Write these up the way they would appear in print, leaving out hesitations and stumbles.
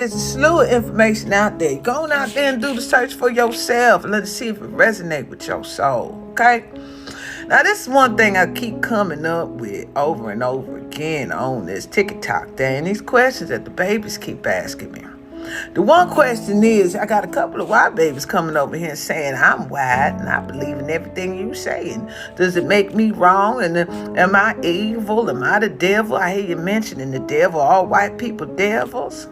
There's a slew of information out there. Go on out there and do the search for yourself and let's see if it resonates with your soul. Okay? Now, this is one thing I keep coming up with over and over again on this TikTok thing. These questions that the babies keep asking me. The one question is, I got a couple of white babies coming over here saying, I'm white and I believe in everything you say. And does it make me wrong? And am I evil? Am I the devil? I hear you mentioning the devil. All white people devils.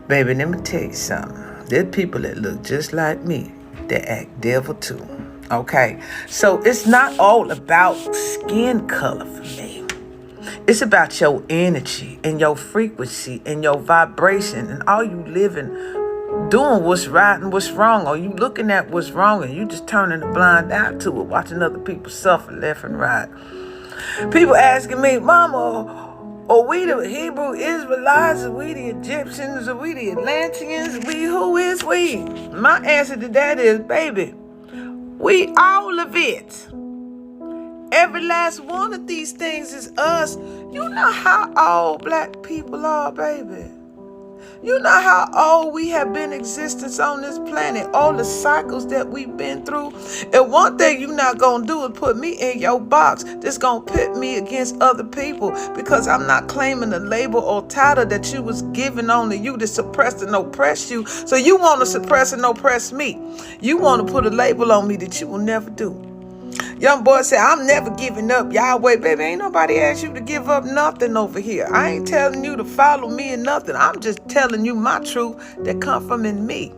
Baby, let me tell you something. There's people that look just like me that act devil too. Okay? So it's not all about skin color for me. It's about your energy and your frequency and your vibration and all you living, doing what's right and what's wrong. Or you looking at what's wrong and you just turning a blind eye to it, watching other people suffer left and right. People asking me, Mama, are we the Hebrew Israelites? Are we the Egyptians? Are we the Atlanteans? Who is we? My answer to that is, baby, we all of it. Every last one of these things is us. You know how old black people are, baby. You know how old we have been in existence on this planet, all the cycles that we've been through. And one thing you're not going to do is put me in your box that's going to pit me against other people, because I'm not claiming the label or title that you was given on to you to suppress and oppress you. So you want to suppress and oppress me. You want to put a label on me that you will never do. Young boy said, I'm never giving up, Yahweh. Baby, ain't nobody asked you to give up nothing over here. I ain't telling you to follow me or nothing. I'm just telling you my truth that come from in me.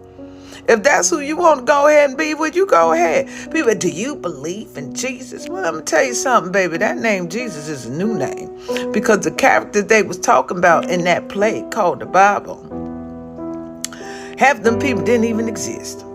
If that's who you want to go ahead and be with, you go ahead. People, do you believe in Jesus? Well, I'm going to tell you something, baby. That name Jesus is a new name, because the characters they was talking about in that play called the Bible, half of them people didn't even exist.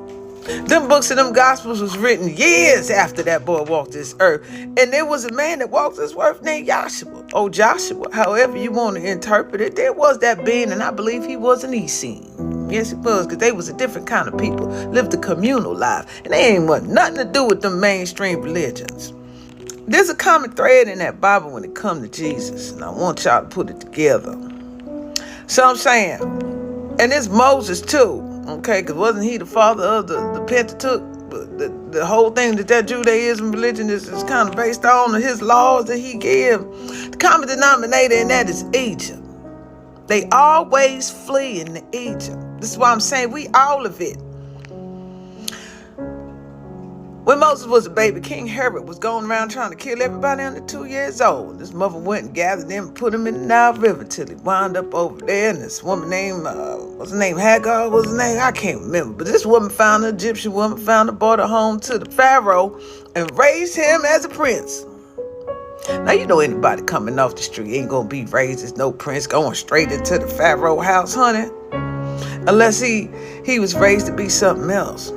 Them books and them gospels was written years after that boy walked this earth. And there was a man that walked this earth named Joshua, or Joshua, however you want to interpret it. There was that being, and I believe he was an Essene. Yes, he was, because they was a different kind of people, lived a communal life. And they ain't want nothing to do with the mainstream religions. There's a common thread in that Bible when it comes to Jesus, and I want y'all to put it together. So I'm saying, and it's Moses too. Okay, because wasn't he the father of the Pentateuch? The whole thing that Judaism religion is kind of based on his laws that he gave. The common denominator in that is Egypt. They always flee in Egypt. This is why I'm saying we all of it. When Moses was a baby, King Herod was going around trying to kill everybody under 2 years old. This mother went and gathered them and put him in the Nile River till he wound up over there. And this woman named, what's her name, Hagar, what's her name? I can't remember. But this woman found an Egyptian woman, found her, brought her home to the Pharaoh and raised him as a prince. Now, you know anybody coming off the street ain't going to be raised as no prince going straight into the Pharaoh house, honey. Unless he was raised to be something else.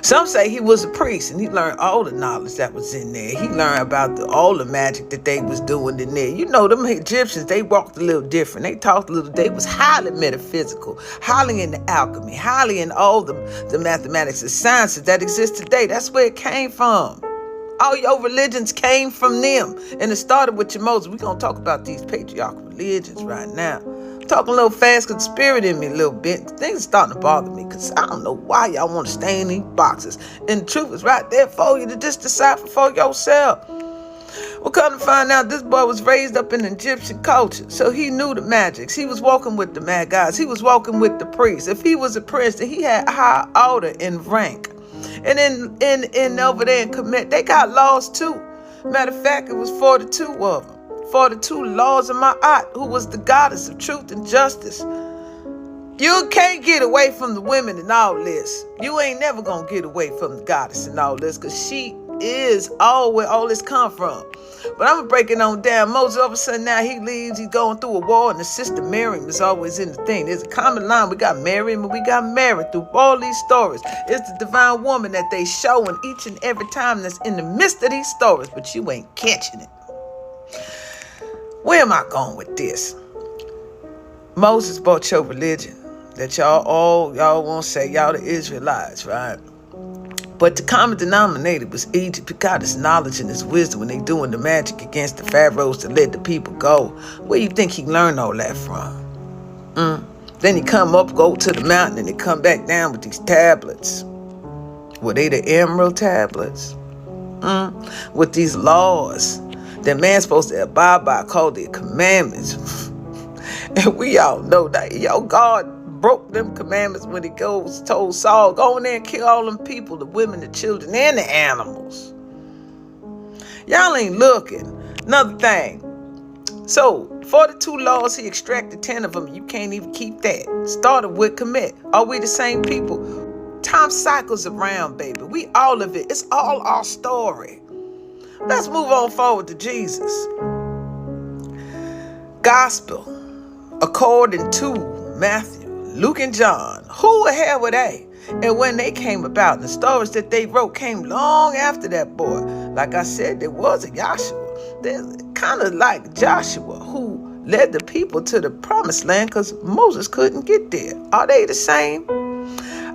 Some say he was a priest and he learned all the knowledge that was in there. He learned about all the magic that they was doing in there. You know, them Egyptians, they walked a little different. They talked a little, they was highly metaphysical, highly in the alchemy, highly in all the mathematics and sciences that exist today. That's where it came from. All your religions came from them. And it started with your Moses. We're going to talk about these patriarchal religions right now. Talking a little fast because the spirit in me a little bit. Things are starting to bother me because I don't know why y'all want to stay in these boxes. And the truth is right there for you to just decipher for yourself. Well, come to find out, this boy was raised up in Egyptian culture. So he knew the magics. He was walking with the mad guys. He was walking with the priests. If he was a prince, then he had high order and rank. And in over there in Kemet, they got laws too. Matter of fact, it was 42 of them. 42 laws of Ma'at, who was the goddess of truth and justice. You can't get away from the women and all this. You ain't never gonna get away from the goddess and all this, because she is all where all this come from. But I'm gonna break it on down. Moses, all of a sudden now he leaves, he's going through a war, and the sister Miriam is always in the thing. There's a common line. We got Miriam and we got Mary through all these stories. It's the divine woman that they showing each and every time that's in the midst of these stories, but you ain't catching it. Where am I going with this? Moses brought your religion that y'all want to say y'all the Israelites, right? But the common denominator was Egypt. He got his knowledge and his wisdom when they doing the magic against the pharaohs to let the people go. Where you think he learned all that from? Then he come up, go to the mountain, and he come back down with these tablets. Were they the emerald tablets? With these laws that man's supposed to abide by, called the commandments. And we all know that, God broke them commandments when he told Saul, go in there and kill all them people, the women, the children, and the animals. Y'all ain't looking. Another thing. So, 42 laws, he extracted 10 of them. You can't even keep that. Started with commit. Are we the same people? Time cycles around, baby. We all of it. It's all our story. Let's move on forward to Jesus. Gospel, according to Matthew, Luke, and John. Who the hell were they? And when they came about, the stories that they wrote came long after that boy. Like I said, there was a Joshua. They're kind of like Joshua, who led the people to the promised land because Moses couldn't get there. Are they the same?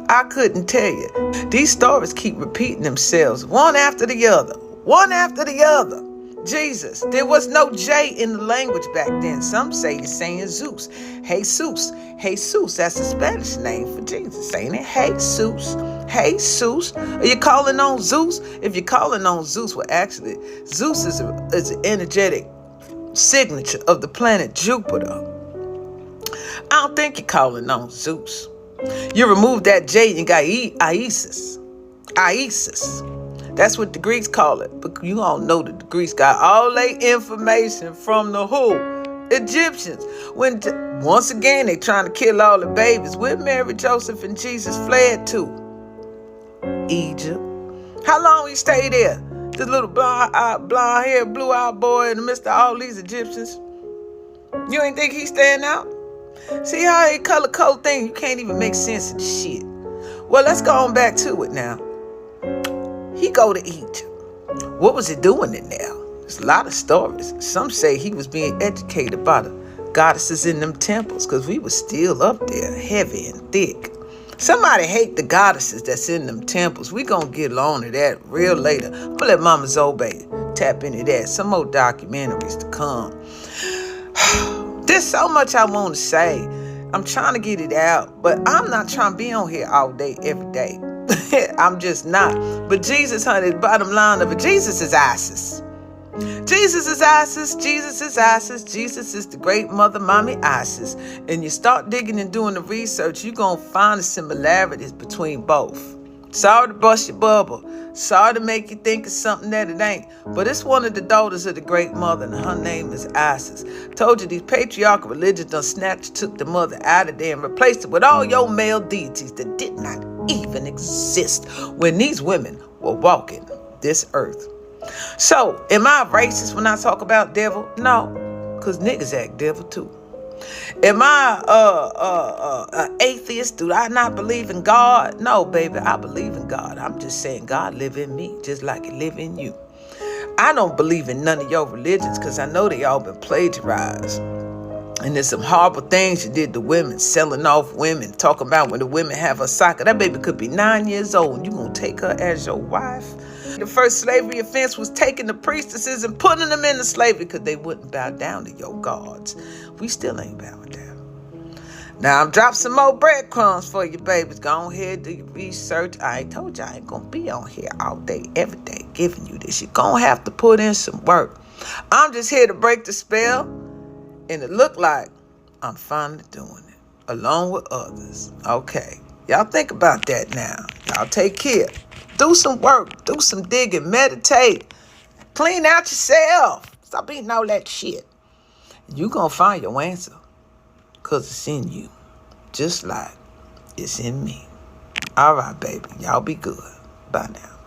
I couldn't tell you. These stories keep repeating themselves, one after the other, one after the other. Jesus, there was no J in the language back then. Some say you're saying Zeus. Jesus. Jesus, that's the Spanish name for Jesus, ain't it? Jesus. Jesus. Are you calling on Zeus? If you're calling on Zeus, well, actually, Zeus is an energetic signature of the planet Jupiter. I don't think you're calling on Zeus. You remove that J and you got Isis. Isis. That's what the Greeks call it. But you all know that the Greeks got all their information from the who? Egyptians. Once again, they trying to kill all the babies. Where Mary, Joseph, and Jesus fled to? Egypt. How long he stayed there? This little blonde-haired, blue-eyed boy in the midst of all these Egyptians. You ain't think he's staying out? See how he color code thing? You can't even make sense of the shit. Well, let's go on back to it now. He go to Egypt. What was he doing in there? There's a lot of stories. Some say he was being educated by the goddesses in them temples because we were still up there, heavy and thick. Somebody hate the goddesses that's in them temples. We gonna get on to that real later. I'm gonna let Mama Zobe tap into that. Some more documentaries to come. There's so much I want to say. I'm trying to get it out, but I'm not trying to be on here all day, every day. I'm just not. But Jesus, honey, the bottom line of it, Jesus is Isis. Jesus is Isis. Jesus is Isis. Jesus is the great mother, mommy Isis. And you start digging and doing the research, you're going to find the similarities between both. Sorry to bust your bubble. Sorry to make you think it's something that it ain't. But it's one of the daughters of the great mother, and her name is Isis. Told you these patriarchal religions done took the mother out of there and replaced it with all your male deities that did not even exist when these women were walking this earth. So, am I racist when I talk about devil? No, because niggas act devil too. Am I an atheist? Do I not believe in God? No, baby, I believe in God. I'm just saying God live in me just like He live in you. I don't believe in none of your religions because I know they all been plagiarized. And there's some horrible things you did to women, selling off women, talking about when the women have a socket. That baby could be 9 years old and you gonna take her as your wife? The first slavery offense was taking the priestesses and putting them into slavery because they wouldn't bow down to your gods. We still ain't bowing down. Now I'm dropping some more breadcrumbs for you, babies. Go ahead, do your research. I ain't told you I ain't gonna be on here all day, every day, giving you this. You're gonna have to put in some work. I'm just here to break the spell, and it look like I'm finally doing it, along with others. Okay, y'all think about that now. Y'all take care. Do some work. Do some digging. Meditate. Clean out yourself. Stop eating all that shit. You're going to find your answer because it's in you, just like it's in me. All right, baby. Y'all be good. Bye now.